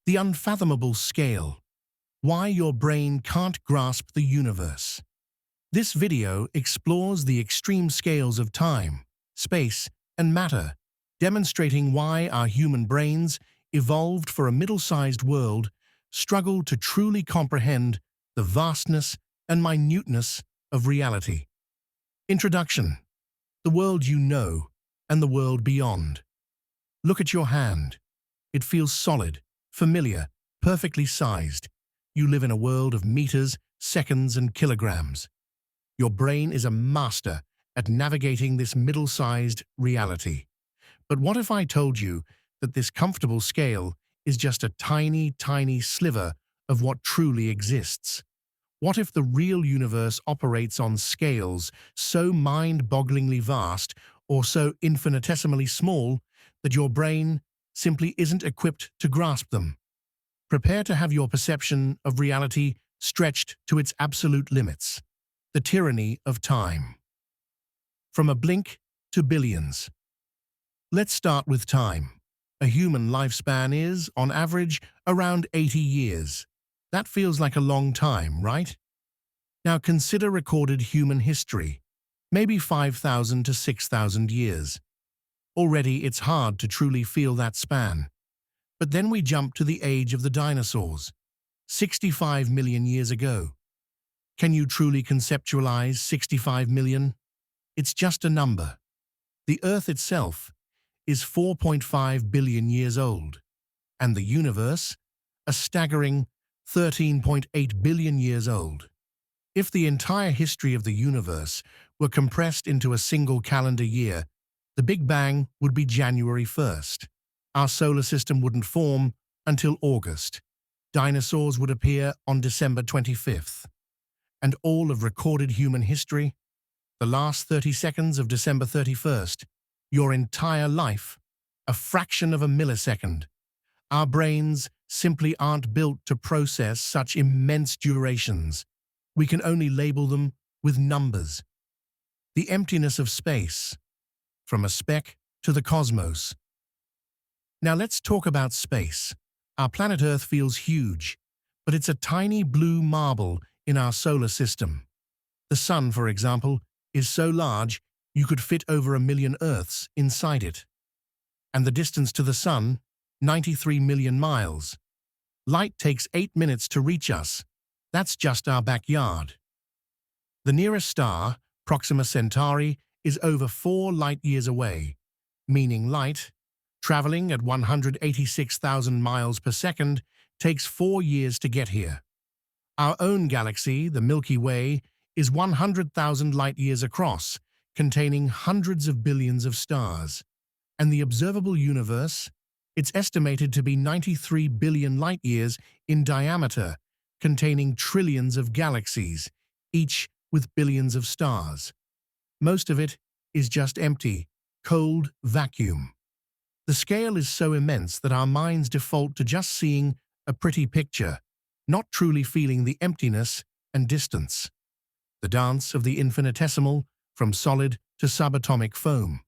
The unfathomable scale. Why your brain can't grasp the universe. This video explores the extreme scales of time, space, and matter, demonstrating why our human brains, evolved for a middle-sized world, struggle to truly comprehend the vastness and minuteness of reality. Introduction. The world you know and the world beyond. Look at your hand. It feels solid, familiar, perfectly sized. You live in a world of meters, seconds, and kilograms. Your brain is a master at navigating this middle-sized reality. But what if I told you that this comfortable scale is just a tiny, tiny sliver of what truly exists? What if the real universe operates on scales so mind-bogglingly vast or so infinitesimally small that your brain simply isn't equipped to grasp them? Prepare to have your perception of reality stretched to its absolute limits. The tyranny of time. From a blink to billions. Let's start with time. A human lifespan is, on average, around 80 years. That feels like a long time, right? Now consider recorded human history, maybe 5,000 to 6,000 years. Already it's hard to truly feel that span. But then we jump to the age of the dinosaurs, 65 million years ago. Can you truly conceptualize 65 million? It's just a number. The Earth itself is 4.5 billion years old, and the universe, a staggering 13.8 billion years old. If the entire history of the universe were compressed into a single calendar year, the Big Bang would be January 1st. Our solar system wouldn't form until August. Dinosaurs would appear on December 25th. And all of recorded human history, the last 30 seconds of December 31st, your entire life, a fraction of a millisecond. Our brains simply aren't built to process such immense durations. We can only label them with numbers. The emptiness of space, from a speck to the cosmos. Now let's talk about space. Our planet Earth feels huge, but it's a tiny blue marble in our solar system. The Sun, for example, is so large you could fit over 1 million Earths inside it. And the distance to the Sun, 93 million miles. Light takes 8 minutes to reach us. That's just our backyard. The nearest star, Proxima Centauri, is over 4 light-years away, meaning light, traveling at 186,000 miles per second, takes 4 years to get here. Our own galaxy, the Milky Way, is 100,000 light-years across, containing hundreds of billions of stars. And the observable universe, it's estimated to be 93 billion light-years in diameter, containing trillions of galaxies, each with billions of stars. Most of it is just empty, cold vacuum. The scale is so immense that our minds default to just seeing a pretty picture, not truly feeling the emptiness and distance. The dance of the infinitesimal, from solid to subatomic foam.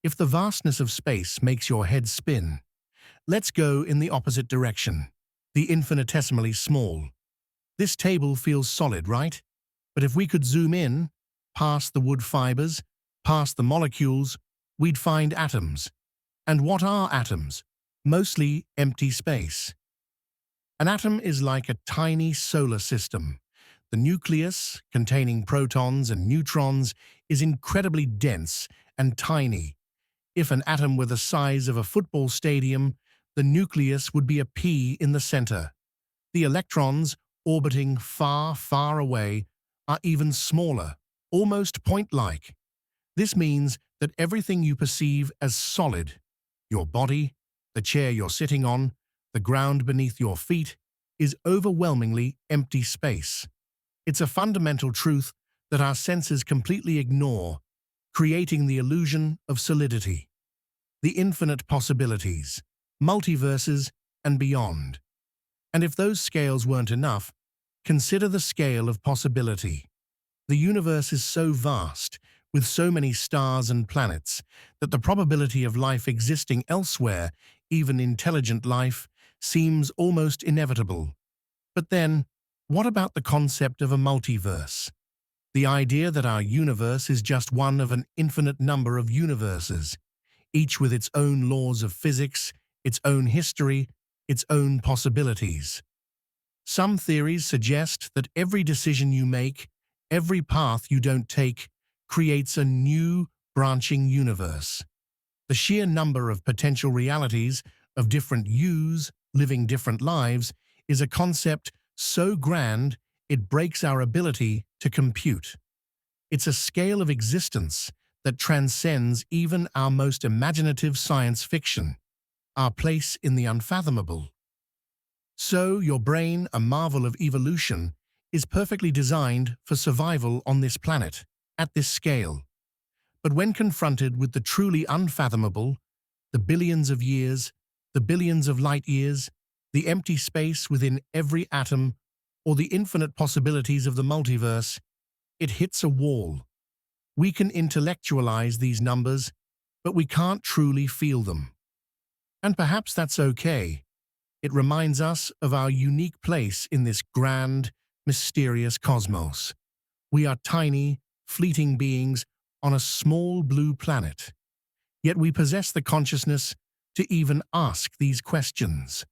If the vastness of space makes your head spin, let's go in the opposite direction, the infinitesimally small. This table feels solid, right? But if we could zoom in, past the wood fibers, past the molecules, we'd find atoms. And what are atoms? Mostly empty space. An atom is like a tiny solar system. The nucleus, containing protons and neutrons, is incredibly dense and tiny. If an atom were the size of a football stadium, the nucleus would be a pea in the center. The electrons, orbiting far, far away, are even smaller, almost point-like. This means that everything you perceive as solid, your body, the chair you're sitting on, the ground beneath your feet, is overwhelmingly empty space. It's a fundamental truth that our senses completely ignore, creating the illusion of solidity. The infinite possibilities, multiverses, and beyond. And if those scales weren't enough, consider the scale of possibility. The universe is so vast, with so many stars and planets, that the probability of life existing elsewhere, even intelligent life, seems almost inevitable. But then, what about the concept of a multiverse? The idea that our universe is just one of an infinite number of universes, each with its own laws of physics, its own history, its own possibilities. Some theories suggest that every decision you make, every path you don't take, creates a new, branching universe. The sheer number of potential realities of different yous living different lives is a concept so grand it breaks our ability to compute. It's a scale of existence that transcends even our most imaginative science fiction, our place in the unfathomable. So, your brain, a marvel of evolution, is perfectly designed for survival on this planet, at this scale. But when confronted with the truly unfathomable, the billions of years, the billions of light years, the empty space within every atom, or the infinite possibilities of the multiverse, it hits a wall. We can intellectualize these numbers, but we can't truly feel them. And perhaps that's okay. It reminds us of our unique place in this grand, mysterious cosmos. We are tiny, fleeting beings on a small blue planet. Yet we possess the consciousness to even ask these questions.